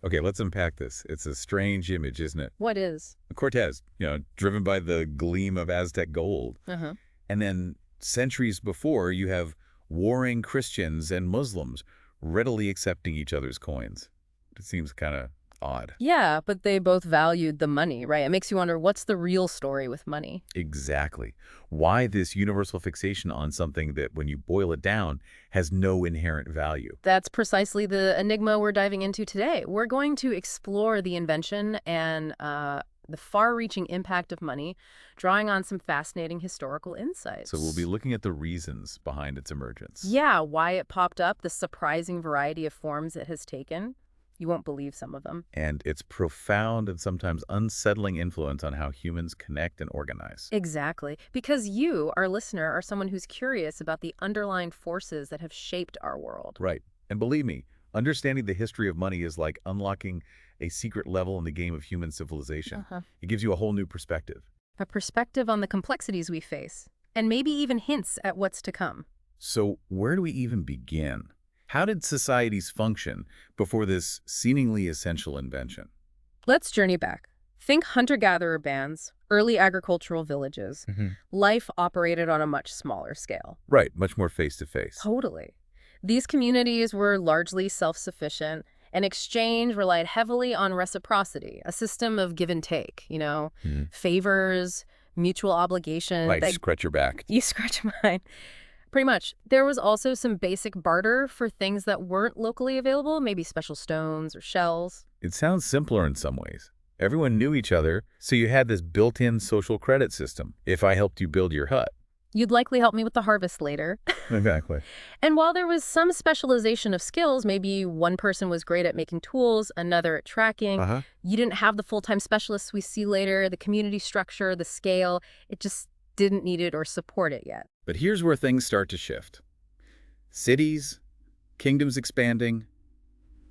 Okay, let's unpack this. It's a strange image, isn't it? What is? Cortés, driven by the gleam of Aztec gold. Uh-huh. And then centuries before, you have warring Christians and Muslims readily accepting each other's coins. It seems kind of odd. Yeah, but they both valued the money, right? It makes you wonder, what's the real story with money? Exactly. Why this universal fixation on something that, when you boil it down, has no inherent value? That's precisely the enigma we're diving into today. We're going to explore the invention and the far-reaching impact of money, drawing on some fascinating historical insights. So we'll be looking at the reasons behind its emergence. Yeah, why it popped up, the surprising variety of forms it has taken. You won't believe some of them. And its profound and sometimes unsettling influence on how humans connect and organize. Exactly. Because you, our listener, are someone who's curious about the underlying forces that have shaped our world. Right. And believe me, understanding the history of money is like unlocking a secret level in the game of human civilization. It gives you a whole new perspective. A perspective on the complexities we face, and maybe even hints at what's to come. So where do we even begin? How did societies function before this seemingly essential invention? Let's journey back. Think hunter-gatherer bands, early agricultural villages. Life operated on a much smaller scale. Right, much more face-to-face. Totally. These communities were largely self-sufficient, and exchange relied heavily on reciprocity, a system of give and take, favors, mutual obligation. Like scratch your back. You scratch mine. Pretty much. There was also some basic barter for things that weren't locally available, maybe special stones or shells. It sounds simpler in some ways. Everyone knew each other, so you had this built-in social credit system. If I helped you build your hut. You'd likely help me with the harvest later. Exactly. And while there was some specialization of skills, maybe one person was great at making tools, another at tracking, you didn't have the full-time specialists we see later, the community structure, the scale. It just didn't need it or support it yet. But here's where things start to shift. Cities, kingdoms expanding,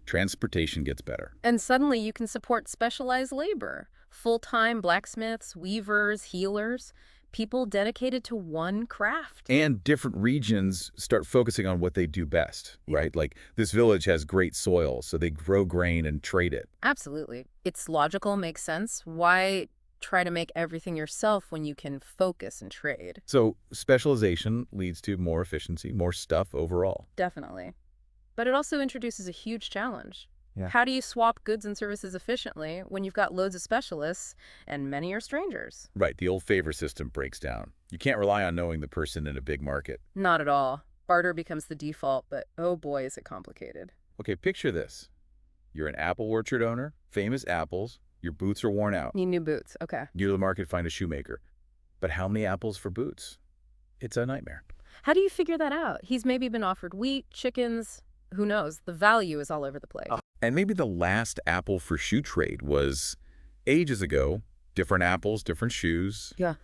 transportation gets better. And suddenly you can support specialized labor, full-time blacksmiths, weavers, healers, people dedicated to one craft. And different regions start focusing on what they do best, right? Like this village has great soil, so they grow grain and trade it. Absolutely. It's logical, makes sense. Why try to make everything yourself when you can focus and trade? So specialization leads to more efficiency, more stuff overall. Definitely. But it also introduces a huge challenge. Yeah. How do you swap goods and services efficiently when you've got loads of specialists and many are strangers? Right, the old favor system breaks down. You can't rely on knowing the person in a big market. Not at all. Barter becomes the default, but oh boy, is it complicated. Okay, picture this. You're an apple orchard owner, famous apples, your boots are worn out. Need new boots, okay. You go to the market, find a shoemaker. But how many apples for boots? It's a nightmare. How do you figure that out? He's maybe been offered wheat, chickens, who knows? The value is all over the place. And maybe the last apple for shoe trade was ages ago. Different apples, different shoes. Yeah.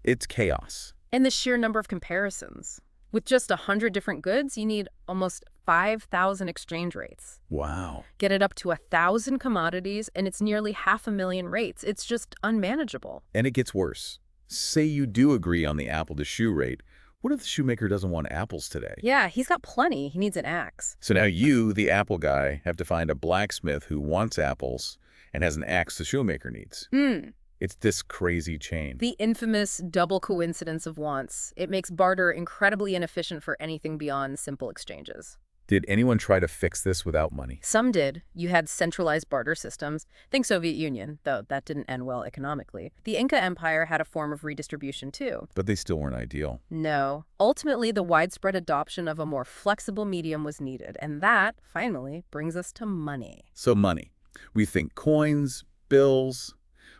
It's chaos. And the sheer number of comparisons. With just 100 different goods, you need almost 5,000 exchange rates. Wow. Get it up to 1,000 commodities, and it's nearly 500,000 rates. It's just unmanageable. And it gets worse. Say you do agree on the apple to shoe rate. What if the shoemaker doesn't want apples today? Yeah, he's got plenty. He needs an axe. So now you, the apple guy, have to find a blacksmith who wants apples and has an axe the shoemaker needs. It's this crazy chain. The infamous double coincidence of wants. It makes barter incredibly inefficient for anything beyond simple exchanges. Did anyone try to fix this without money? Some did. You had centralized barter systems. Think Soviet Union, though that didn't end well economically. The Inca Empire had a form of redistribution, too. But they still weren't ideal. No. Ultimately, the widespread adoption of a more flexible medium was needed. And that, finally, brings us to money. So money. We think coins, bills.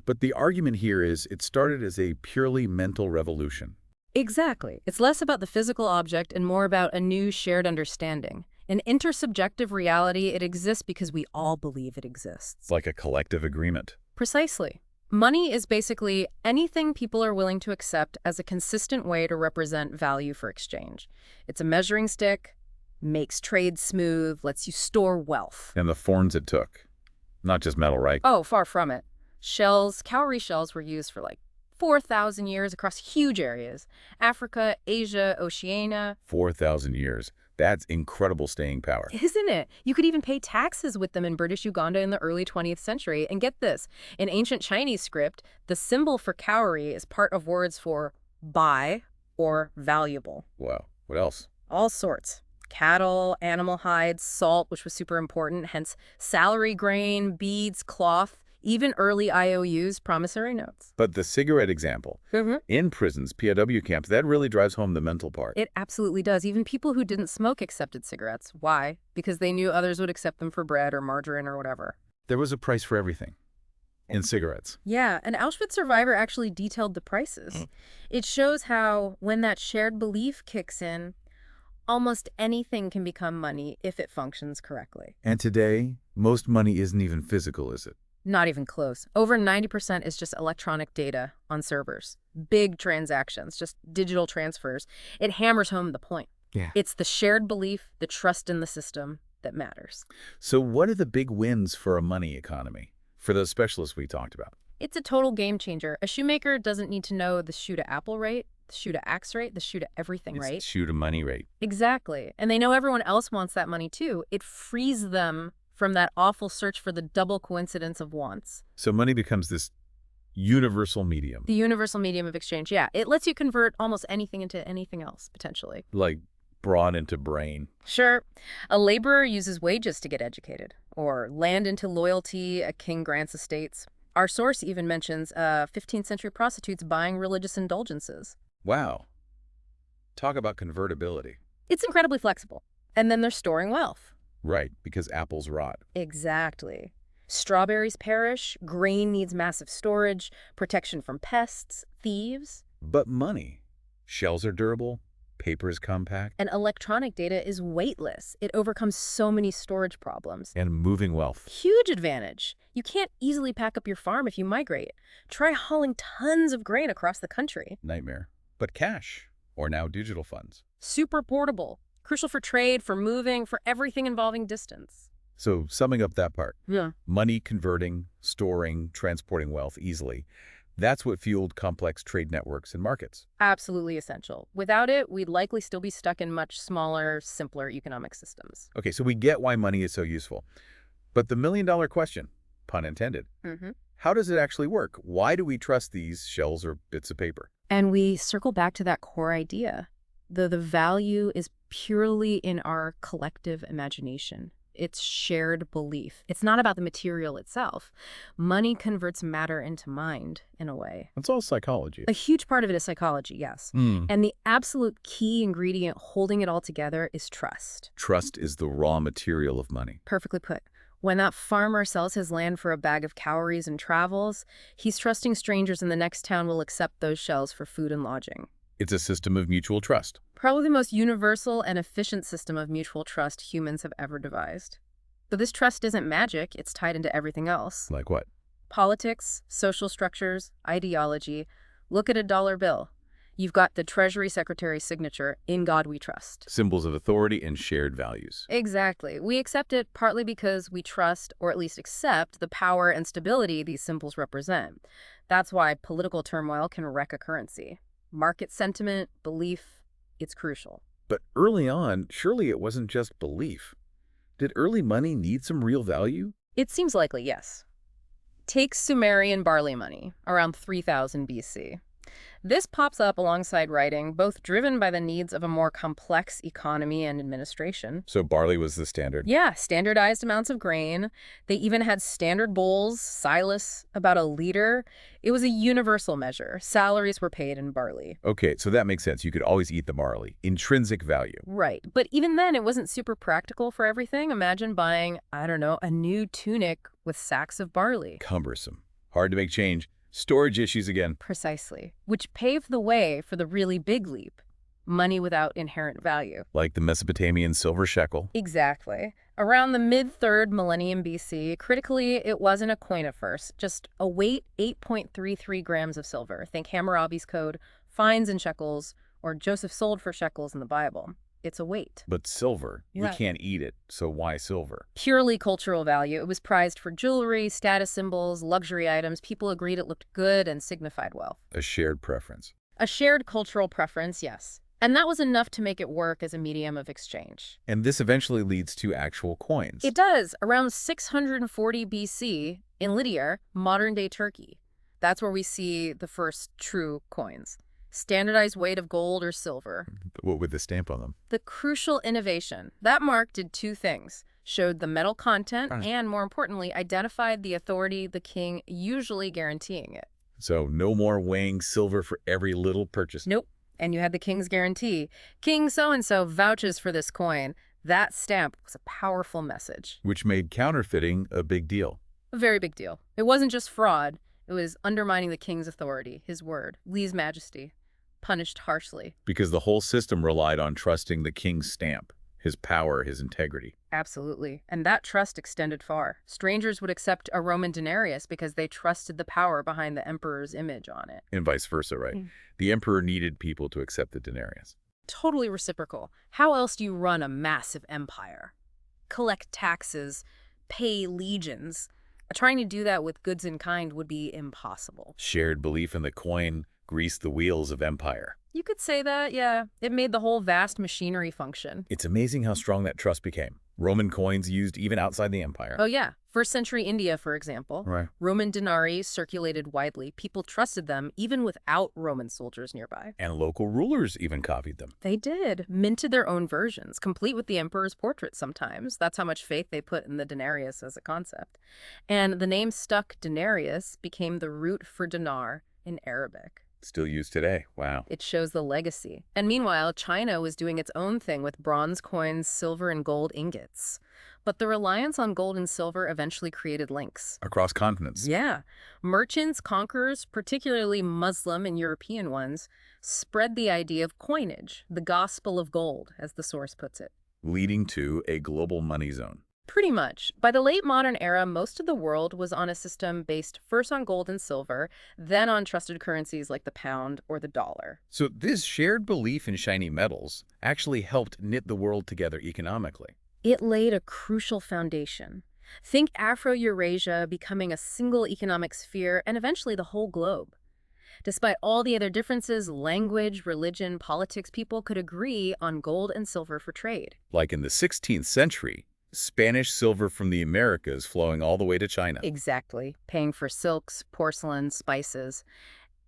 But the argument here is it started as a purely mental revolution. Exactly. It's less about the physical object and more about a new shared understanding. An intersubjective reality, it exists because we all believe it exists. It's like a collective agreement. Precisely. Money is basically anything people are willing to accept as a consistent way to represent value for exchange. It's a measuring stick, makes trade smooth, lets you store wealth. And the forms it took. Not just metal, right? Oh, far from it. Shells, cowrie shells were used for like 4,000 years across huge areas. Africa, Asia, Oceania. 4,000 years. That's incredible staying power. Isn't it? You could even pay taxes with them in British Uganda in the early 20th century. And get this, in ancient Chinese script, the symbol for cowrie is part of words for buy or valuable. Wow. What else? All sorts. Cattle, animal hides, salt, which was super important, hence salary grain, beads, cloth, even early IOUs, promissory notes. But the cigarette example, in prisons, POW camps, that really drives home the mental part. It absolutely does. Even people who didn't smoke accepted cigarettes. Why? Because they knew others would accept them for bread or margarine or whatever. There was a price for everything. In cigarettes. Yeah, an Auschwitz survivor actually detailed the prices. It shows how, when that shared belief kicks in, almost anything can become money if it functions correctly. And today, most money isn't even physical, is it? Not even close. Over 90% is just electronic data on servers. Big transactions, just digital transfers. It hammers home the point. Yeah. It's the shared belief, the trust in the system that matters. So what are the big wins for a money economy? For those specialists we talked about? It's a total game changer. A shoemaker doesn't need to know the shoe to apple rate, the shoe to axe rate, the shoe to everything rate. It's shoe to money rate. Exactly. And they know everyone else wants that money too. It frees them from that awful search for the double coincidence of wants. So money becomes this universal medium. The universal medium of exchange, yeah. It lets you convert almost anything into anything else, potentially. Like brawn into brain. Sure. A laborer uses wages to get educated, or land into loyalty, a king grants estates. Our source even mentions 15th century prostitutes buying religious indulgences. Wow. Talk about convertibility. It's incredibly flexible. And then they're storing wealth. Right, because apples rot. Exactly. Strawberries perish, grain needs massive storage, protection from pests, thieves. But money. Shells are durable, paper is compact. And electronic data is weightless. It overcomes so many storage problems. And moving wealth. Huge advantage. You can't easily pack up your farm if you migrate. Try hauling tons of grain across the country. Nightmare. But cash, or now digital funds. Super portable. Crucial for trade, for moving, for everything involving distance. So summing up that part. Yeah. Money converting, storing, transporting wealth easily. That's what fueled complex trade networks and markets. Absolutely essential. Without it, we'd likely still be stuck in much smaller, simpler economic systems. Okay, so we get why money is so useful. But the million-dollar question, pun intended, how does it actually work? Why do we trust these shells or bits of paper? And we circle back to that core idea. The value is purely in our collective imagination. It's shared belief. It's not about the material itself. Money converts matter into mind, in a way. It's all psychology. A huge part of it is psychology, yes. And the absolute key ingredient holding it all together is trust. Trust is the raw material of money. Perfectly put. When that farmer sells his land for a bag of cowries and travels, he's trusting strangers in the next town will accept those shells for food and lodging. It's a system of mutual trust. Probably the most universal and efficient system of mutual trust humans have ever devised. But this trust isn't magic, it's tied into everything else. Like what? Politics, social structures, ideology. Look at a dollar bill. You've got the Treasury Secretary's signature, "In God We Trust." Symbols of authority and shared values. Exactly. We accept it partly because we trust, or at least accept, the power and stability these symbols represent. That's why political turmoil can wreck a currency. Market sentiment, belief, it's crucial. But early on, surely it wasn't just belief. Did early money need some real value? It seems likely, yes. Take Sumerian barley money, around 3000 BC. This pops up alongside writing, both driven by the needs of a more complex economy and administration. So barley was the standard. Yeah, standardized amounts of grain. They even had standard bowls, silas, about a liter. It was a universal measure. Salaries were paid in barley. Okay, so that makes sense. You could always eat the barley. Intrinsic value. Right. But even then, it wasn't super practical for everything. Imagine buying, I don't know, a new tunic with sacks of barley. Cumbersome. Hard to make change. Storage issues again. Precisely. Which paved the way for the really big leap. Money without inherent value. Like the Mesopotamian silver shekel. Exactly. Around the mid-3rd millennium BC, critically, it wasn't a coin at first, just a weight 8.33 grams of silver. Think Hammurabi's code, fines in shekels, or Joseph sold for shekels in the Bible. It's a weight. But silver, Yeah. we can't eat it, so why silver? Purely cultural value. It was prized for jewelry, status symbols, luxury items. People agreed it looked good and signified wealth. A shared preference. A shared cultural preference, yes. And that was enough to make it work as a medium of exchange. And this eventually leads to actual coins. It does. Around 640 BC in Lydia, modern-day Turkey. That's where we see the first true coins. Standardized weight of gold or silver. What with the stamp on them? The crucial innovation. That mark did two things. Showed the metal content and, more importantly, identified the authority the king, usually guaranteeing it. So no more weighing silver for every little purchase. Nope. And you had the king's guarantee. King so-and-so vouches for this coin. That stamp was a powerful message. Which made counterfeiting a big deal. A very big deal. It wasn't just fraud. It was undermining the king's authority, his word, lese majesty, punished harshly. Because the whole system relied on trusting the king's stamp, his power, his integrity. Absolutely. And that trust extended far. Strangers would accept a Roman denarius because they trusted the power behind the emperor's image on it. And vice versa, right? The emperor needed people to accept the denarius. Totally reciprocal. How else do you run a massive empire? Collect taxes, pay legions. Trying to do that with goods in kind would be impossible. Shared belief in the coin greased the wheels of empire. You could say that, yeah. It made the whole vast machinery function. It's amazing how strong that trust became. Roman coins used even outside the empire. Oh, yeah. First century India, for example. Right. Roman denarii circulated widely. People trusted them even without Roman soldiers nearby. And local rulers even copied them. They did. Minted their own versions, complete with the emperor's portrait sometimes. That's how much faith they put in the denarius as a concept. And the name stuck denarius became the root for dinar in Arabic. Still used today. Wow. It shows the legacy. And meanwhile, China was doing its own thing with bronze coins, silver, and gold ingots. But the reliance on gold and silver eventually created links. Across continents. Yeah. Merchants, conquerors, particularly Muslim and European ones, spread the idea of coinage, the gospel of gold, as the source puts it. Leading to a global money zone. Pretty much. By the late modern era, most of the world was on a system based first on gold and silver, then on trusted currencies like the pound or the dollar. So this shared belief in shiny metals actually helped knit the world together economically. It laid a crucial foundation. Think Afro-Eurasia becoming a single economic sphere and eventually the whole globe. Despite all the other differences, language, religion, politics, people could agree on gold and silver for trade. Like in the 16th century, Spanish silver from the Americas flowing all the way to China. Exactly. Paying for silks, porcelain, spices.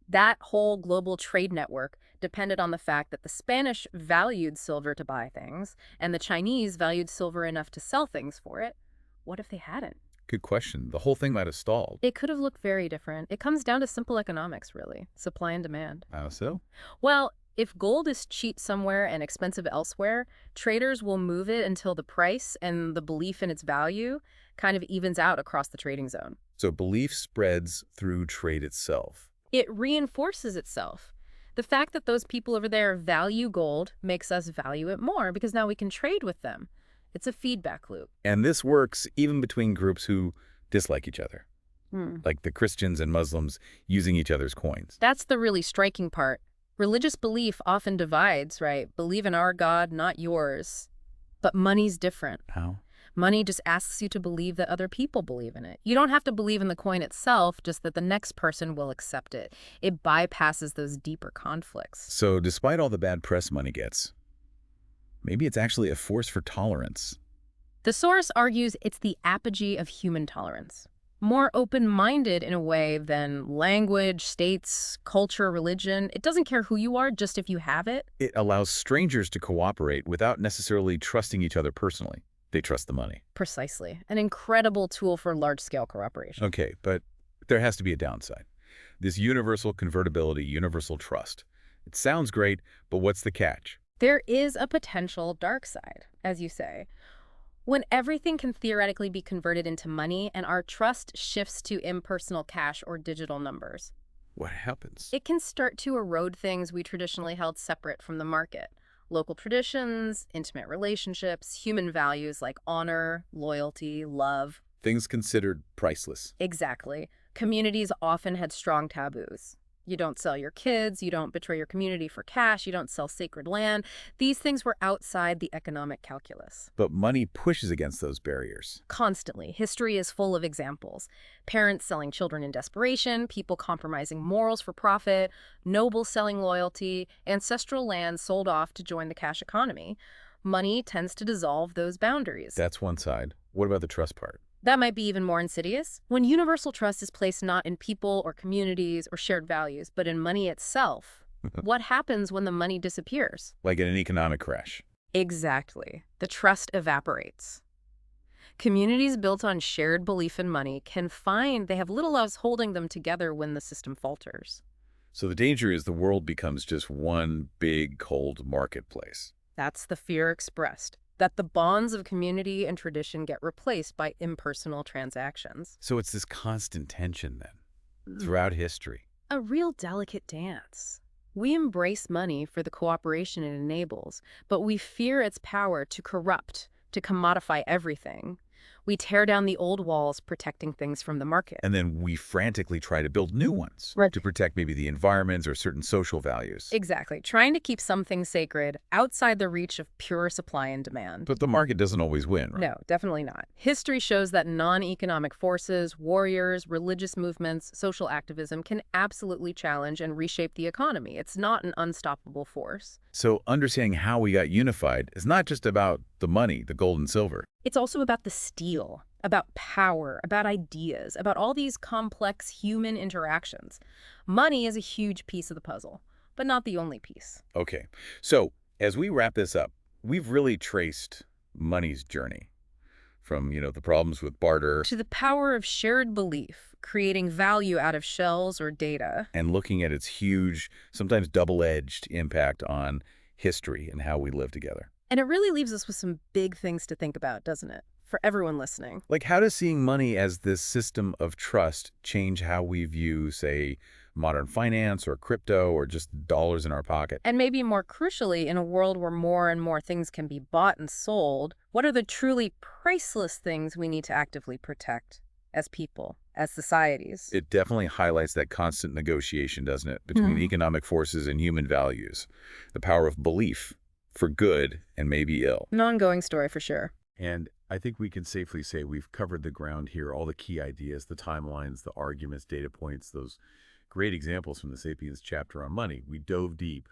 That whole global trade network depended on the fact that the Spanish valued silver to buy things, and the Chinese valued silver enough to sell things for it. What if they hadn't? Good question. The whole thing might have stalled. It could have looked very different. It comes down to simple economics, really. Supply and demand. How so? Well, if gold is cheap somewhere and expensive elsewhere, traders will move it until the price and the belief in its value kind of evens out across the trading zone. So belief spreads through trade itself. It reinforces itself. The fact that those people over there value gold makes us value it more because now we can trade with them. It's a feedback loop. And this works even between groups who dislike each other, like the Christians and Muslims using each other's coins. That's the really striking part. Religious belief often divides, right? Believe in our God, not yours. But money's different. How? Money just asks you to believe that other people believe in it. You don't have to believe in the coin itself, just that the next person will accept it. It bypasses those deeper conflicts. So despite all the bad press money gets, maybe it's actually a force for tolerance. The source argues it's the apogee of human tolerance. More open-minded in a way than language, states, culture, religion. It doesn't care who you are, just if you have it. It allows strangers to cooperate without necessarily trusting each other personally. They trust the money. Precisely. An incredible tool for large-scale cooperation. Okay, but there has to be a downside. This universal convertibility, universal trust. It sounds great, but what's the catch? There is a potential dark side, as you say. When everything can theoretically be converted into money and our trust shifts to impersonal cash or digital numbers, What happens? it can start to erode things we traditionally held separate from the market. Local traditions, intimate relationships, human values like honor, loyalty, love. Things considered priceless. Exactly. Communities often had strong taboos. You don't sell your kids, you don't betray your community for cash, you don't sell sacred land. These things were outside the economic calculus. But money pushes against those barriers. Constantly. History is full of examples. Parents selling children in desperation, people compromising morals for profit, nobles selling loyalty, ancestral land sold off to join the cash economy. Money tends to dissolve those boundaries. That's one side. What about the trust part? That might be even more insidious. When universal trust is placed not in people or communities or shared values, but in money itself, what happens when the money disappears? Like in an economic crash. Exactly. The trust evaporates. Communities built on shared belief in money can find they have little else holding them together when the system falters. So the danger is the world becomes just one big, cold marketplace. That's the fear expressed, that the bonds of community and tradition get replaced by impersonal transactions. So it's this constant tension then, throughout history. A real delicate dance. We embrace money for the cooperation it enables, but we fear its power to corrupt, to commodify everything. We tear down the old walls, protecting things from the market. And then we frantically try to build new ones to protect maybe the environments or certain social values. Exactly. Trying to keep something sacred outside the reach of pure supply and demand. But the market doesn't always win, right? No, definitely not. History shows that non-economic forces, warriors, religious movements, social activism can absolutely challenge and reshape the economy. It's not an unstoppable force. So understanding how we got unified is not just about the money, the gold and silver. It's also about the steel, about power, about ideas, about all these complex human interactions. Money is a huge piece of the puzzle, but not the only piece. Okay, so as we wrap this up, we've really traced money's journey from, the problems with barter to the power of shared belief, creating value out of shells or data. And looking at its huge, sometimes double-edged impact on history and how we live together. And it really leaves us with some big things to think about, doesn't it? For everyone listening. Like, how does seeing money as this system of trust change how we view, say, modern finance or crypto or just dollars in our pocket? And maybe more crucially, in a world where more and more things can be bought and sold, what are the truly priceless things we need to actively protect as people, as societies? It definitely highlights that constant negotiation, doesn't it, between economic forces and human values. The power of belief for good and maybe ill. An ongoing story for sure. And I think we can safely say we've covered the ground here, all the key ideas, the timelines, the arguments, data points, those great examples from the Sapiens chapter on money. We dove deep